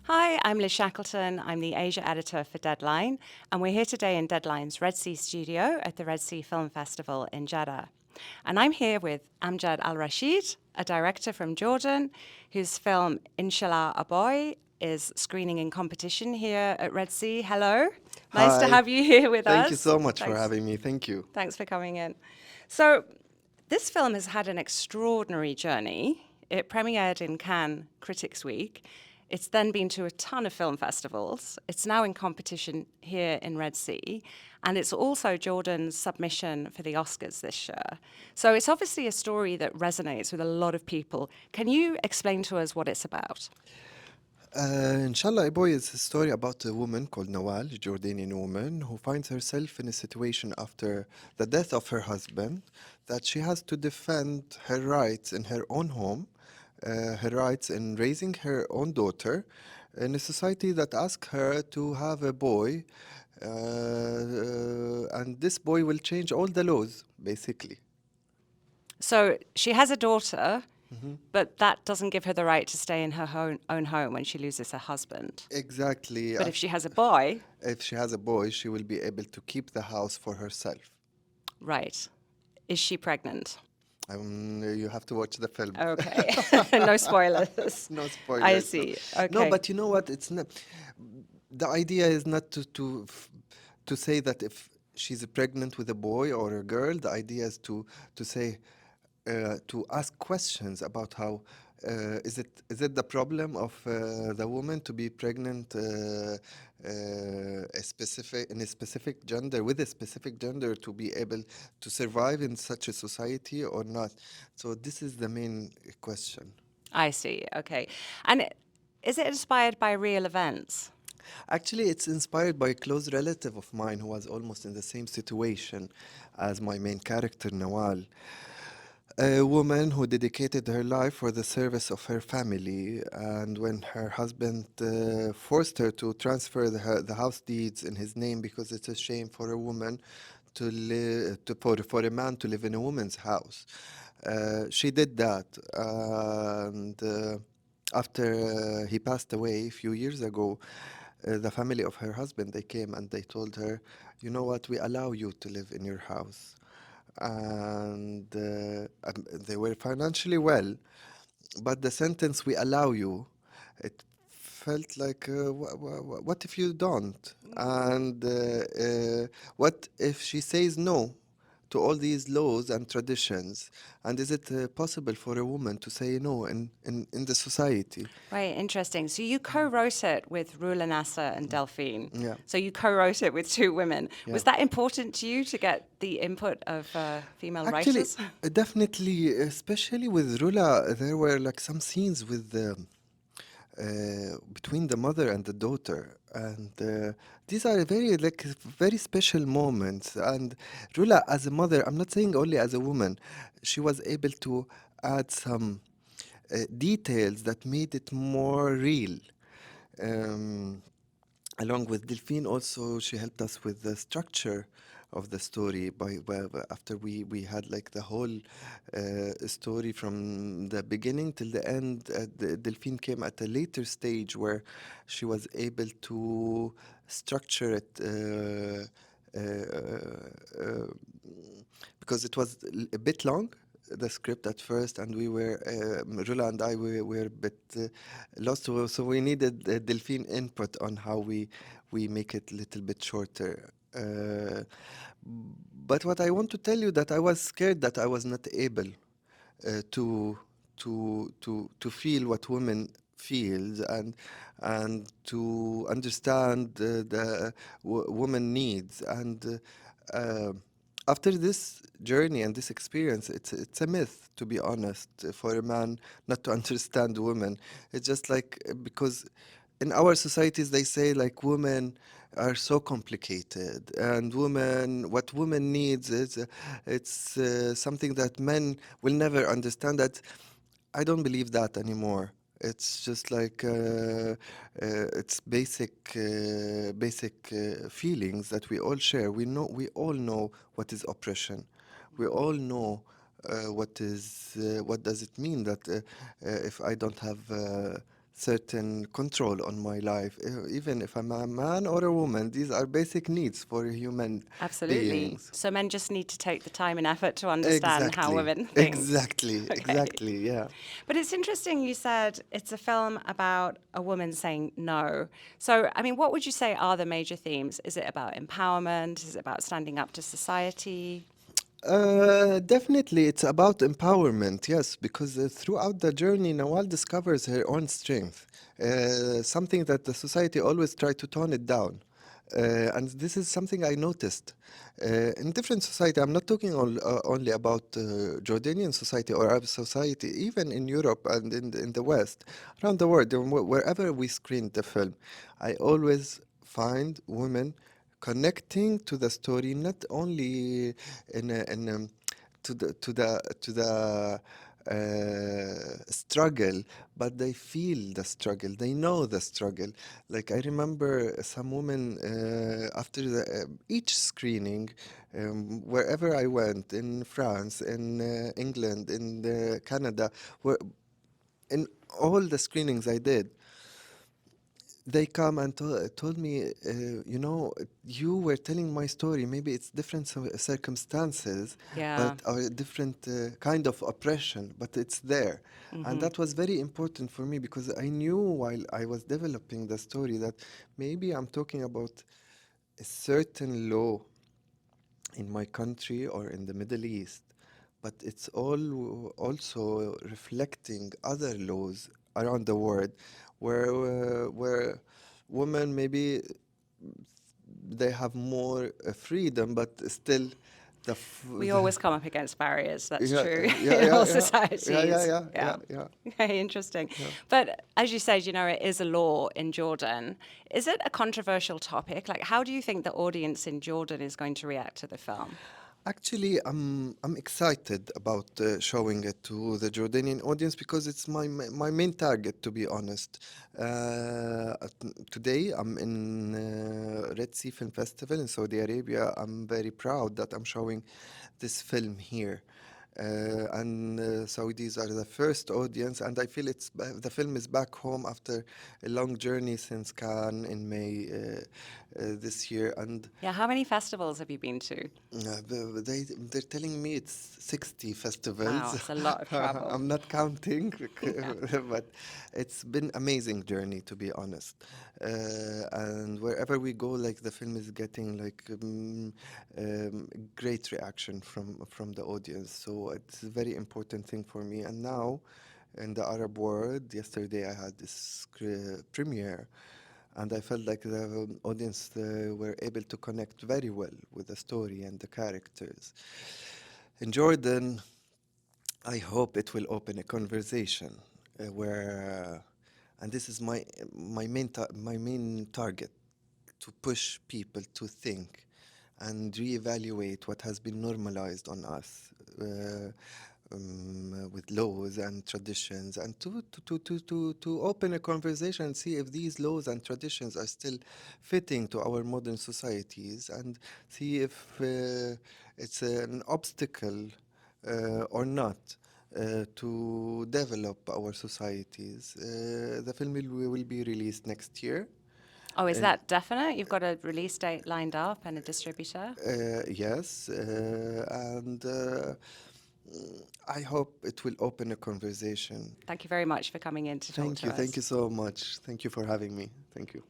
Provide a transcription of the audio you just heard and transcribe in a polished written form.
Hi, I'm Liz Shackleton. I'm the Asia editor for Deadline, and we're here today in Deadline's Red Sea studio at the Red Sea Film Festival in Jeddah. And I'm here with Amjad Al Rashid, a director from Jordan, whose film Inshallah a Boy is screening in competition here at Red Sea. Hello. Nice to Hi. have you here with Thank you us. so much for Thanks. having me. Thank you. Thanks for coming in. So, this film has had an extraordinary journey. It premiered in Cannes Critics Week. It's then been to a ton of film festivals. It's now in competition here in Red Sea. And it's also Jordan's submission for the Oscars this year. So it's obviously a story that resonates with a lot of people. Can you explain to us what it's about? Inshallah, a Boy is a story about a woman called Nawal, a Jordanian woman, who finds herself in a situation after the death of her husband that she has to defend her rights in her own home, her rights in raising her own daughter in a society that asks her to have a boy, and this boy will change all the laws, basically. So she has a daughter, but that doesn't give her the right to stay in her own home when she loses her husband. Exactly. But if she has a boy, If she has a boy, she will be able to keep the house for herself. right, is she pregnant? You have to watch the film. Okay, no spoilers. No I spoilers. No, see. no. Okay. But you know what? It's not. The idea is not to say that if she's pregnant with a boy or a girl. The idea is to say to ask questions about how is it the problem of the woman to be pregnant in a specific gender with a specific gender to be able to survive in such a society or not? So this is the main question. I see. Okay. And is it inspired by real events? Actually, it's inspired by a close relative of mine who was almost in the same situation as my main character, Nawal. A woman who dedicated her life for the service of her family, and when her husband forced her to transfer the house deeds in his name because it's a shame for a woman to live for a man to live in a woman's house, she did that. And after he passed away a few years ago, the family of her husband, they came and they told her, you know what, we allow you to live in your house. And they were financially well, but the sentence, we allow you, it felt like, what if you don't? And what if she says no to all these laws and traditions? And is it possible for a woman to say no in the society? Right, interesting. So you co-wrote it with Rula Nasser and Delphine. Yeah. So you co-wrote it with two women. Yeah. Was that important to you to get the input of female Actually, writers? definitely, especially with Rula, there were like some scenes with between the mother and the daughter, and these are very special moments. And Rula, as a mother, I'm not saying only as a woman, she was able to add some details that made it more real. Um, Along with Delphine, also she helped us with the structure of the story after we had like the whole story from the beginning till the end. Delphine came at a later stage where she was able to structure it because it was a bit long, the script at first, and we were Rula and I were a bit lost, so we needed Delphine input on how we make it a little bit shorter. But what I want to tell you, that I was scared that I was not able to to feel what women feels, and to understand the woman needs. And after this journey and this experience, it's a myth, to be honest, for a man not to understand women. It's just like because in our societies they say like women are so complicated, and what women needs is it's something that men will never understand. That I don't believe that anymore. It's just like it's basic feelings that we all share. We all know what is oppression. We all know what does it mean that if I don't have certain control on my life, even if I'm a man or a woman. These are basic needs for human Absolutely. beings. So men just need to take the time and effort to understand how Exactly, women think. exactly, Okay. exactly, yeah. But it's interesting you said it's a film about a woman saying no. So, I mean, what would you say are the major themes? Is it about empowerment? Is it about standing up to society? Definitely, it's about empowerment, yes, because throughout the journey, Nawal discovers her own strength, something that the society always tried to tone it down. And this is something I noticed. In different society, I'm not talking only about Jordanian society or Arab society, even in Europe and in the West, around the world, wherever we screened the film, I always find women connecting to the story, not only in to the struggle, but they feel the struggle. They know the struggle. Like I remember some women after each screening, wherever I went, in France, in England, in Canada, where in all the screenings I did, they come and told me, you were telling my story. Maybe it's different circumstances, Yeah. but a different kind of oppression, but it's there. And that was very important for me because I knew while I was developing the story that maybe I'm talking about a certain law in my country or in the Middle East, but it's all also reflecting other laws around the world where women maybe they have more freedom, but still We the always come up against barriers. That's yeah, true yeah, in yeah, all yeah, yeah, yeah, societies. yeah, Yeah. yeah, yeah. Okay, interesting. Yeah. But as you said, it is a law in Jordan. Is it a controversial topic? Like, how do you think the audience in Jordan is going to react to the film? Actually, I'm excited about showing it to the Jordanian audience because it's my main target, to be honest. Today, I'm in Red Sea Film Festival in Saudi Arabia. I'm very proud that I'm showing this film here. And Saudis are the first audience, and I feel the film is back home after a long journey since Cannes in May this year. And Yeah, how many festivals have you been to? they're telling me it's 60 Wow, festivals. it's a lot of travel. I'm not counting, Yeah. but it's been amazing journey, to be honest. And wherever we go, like the film is getting like great reaction from the audience. So it's a very important thing for me. And now, in the Arab world, yesterday I had this premiere, and I felt like the audience were able to connect very well with the story and the characters. In Jordan, I hope it will open a conversation where, and this is my main target, to push people to think and reevaluate what has been normalized on us. With laws and traditions, and to open a conversation and see if these laws and traditions are still fitting to our modern societies, and see if it's an obstacle or not to develop our societies. The film will be released next year. Oh, is Uh, that definite? You've got a release date lined up and a distributor? yes, and I hope it will open a conversation. Thank you very much for coming in to talk Thank to you. Thank us. you so much. Thank you for having me. Thank you.